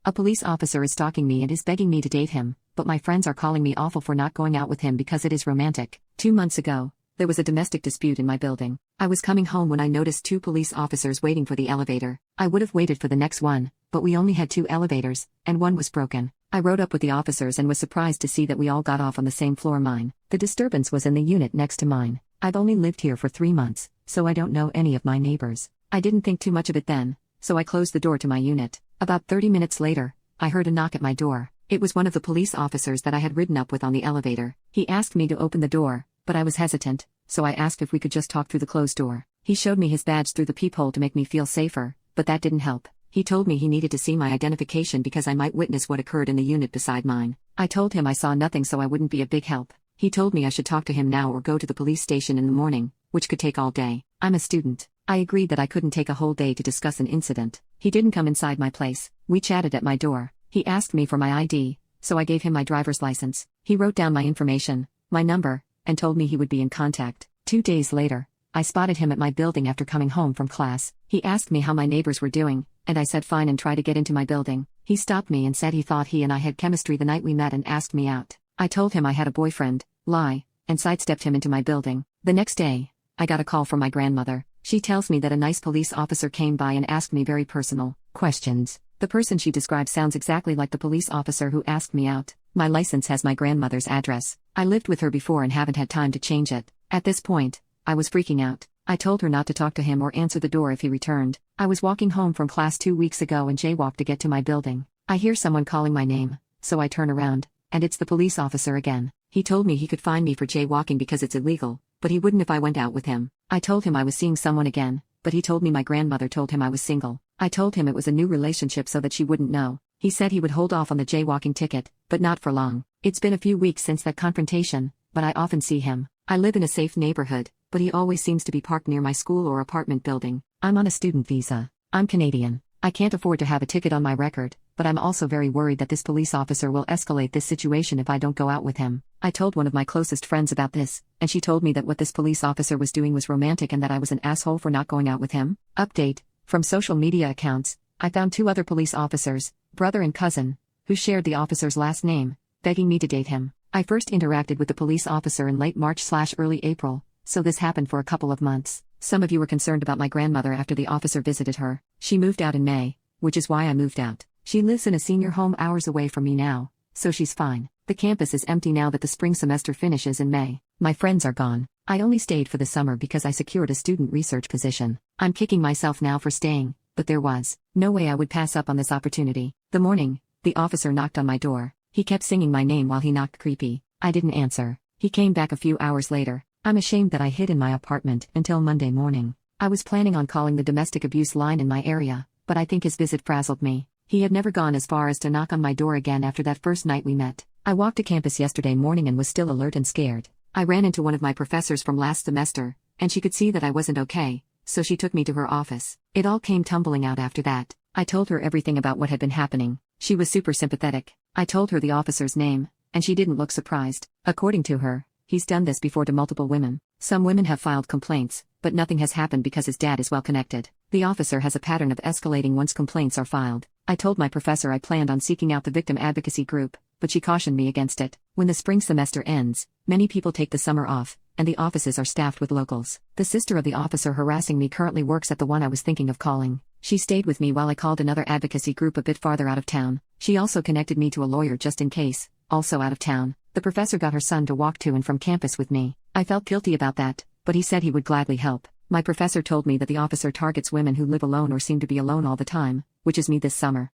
A police officer is stalking me and is begging me to date him, but my friends are calling me awful for not going out with him because it is romantic. 2 months ago, there was a domestic dispute in my building. I was coming home when I noticed 2 police officers waiting for the elevator. I would have waited for the next one, but we only had 2 elevators, and one was broken. I rode up with the officers and was surprised to see that we all got off on the same floor. Mine. The disturbance was in the unit next to mine. I've only lived here for 3 months, so I don't know any of my neighbors. I didn't think too much of it then, so I closed the door to my unit. About 30 minutes later, I heard a knock at my door. It was one of the police officers that I had ridden up with on the elevator. He asked me to open the door, but I was hesitant, so I asked if we could just talk through the closed door. He showed me his badge through the peephole to make me feel safer, but that didn't help. He told me he needed to see my identification because I might witness what occurred in the unit beside mine. I told him I saw nothing, so I wouldn't be a big help. He told me I should talk to him now or go to the police station in the morning, which could take all day. I'm a student. I agreed that I couldn't take a whole day to discuss an incident. He didn't come inside my place. We chatted at my door. He asked me for my ID, so I gave him my driver's license. He wrote down my information, my number, and told me he would be in contact. 2 days later, I spotted him at my building after coming home from class. He asked me how my neighbors were doing, and I said fine and tried to get into my building. He stopped me and said he thought he and I had chemistry the night we met and asked me out. I told him I had a boyfriend, lie, and sidestepped him into my building. The next day, I got a call from my grandmother. She tells me that a nice police officer came by and asked me very personal questions. The person she describes sounds exactly like the police officer who asked me out. My license has my grandmother's address. I lived with her before and haven't had time to change it. At this point, I was freaking out. I told her not to talk to him or answer the door if he returned. I was walking home from class 2 weeks ago and jaywalked to get to my building. I hear someone calling my name, so I turn around, and it's the police officer again. He told me he could fine me for jaywalking because it's illegal, but he wouldn't if I went out with him. I told him I was seeing someone again, but he told me my grandmother told him I was single. I told him it was a new relationship so that she wouldn't know. He said he would hold off on the jaywalking ticket, but not for long. It's been a few weeks since that confrontation, but I often see him. I live in a safe neighborhood, but he always seems to be parked near my school or apartment building. I'm on a student visa. I'm Canadian. I can't afford to have a ticket on my record, but I'm also very worried that this police officer will escalate this situation if I don't go out with him. I told one of my closest friends about this, and she told me that what this police officer was doing was romantic and that I was an asshole for not going out with him. Update. From social media accounts, I found 2 other police officers, brother and cousin, who shared the officer's last name, begging me to date him. I first interacted with the police officer in late March/early April, so this happened for a couple of months. Some of you were concerned about my grandmother after the officer visited her. She moved out in May, which is why I moved out. She lives in a senior home hours away from me now, so she's fine. The campus is empty now that the spring semester finishes in May. My friends are gone. I only stayed for the summer because I secured a student research position. I'm kicking myself now for staying, but there was no way I would pass up on this opportunity. The morning, the officer knocked on my door. He kept singing my name while he knocked. Creepy. I didn't answer. He came back a few hours later. I'm ashamed that I hid in my apartment until Monday morning. I was planning on calling the domestic abuse line in my area, but I think his visit frazzled me. He had never gone as far as to knock on my door again after that first night we met. I walked to campus yesterday morning and was still alert and scared. I ran into one of my professors from last semester, and she could see that I wasn't okay, so she took me to her office. It all came tumbling out after that. I told her everything about what had been happening. She was super sympathetic. I told her the officer's name, and she didn't look surprised. According to her, he's done this before to multiple women. Some women have filed complaints, but nothing has happened because his dad is well connected. The officer has a pattern of escalating once complaints are filed. I told my professor I planned on seeking out the victim advocacy group, but she cautioned me against it. When the spring semester ends, many people take the summer off, and the offices are staffed with locals. The sister of the officer harassing me currently works at the one I was thinking of calling. She stayed with me while I called another advocacy group a bit farther out of town. She also connected me to a lawyer just in case, also out of town. The professor got her son to walk to and from campus with me. I felt guilty about that, but he said he would gladly help. My professor told me that the officer targets women who live alone or seem to be alone all the time, which is me this summer.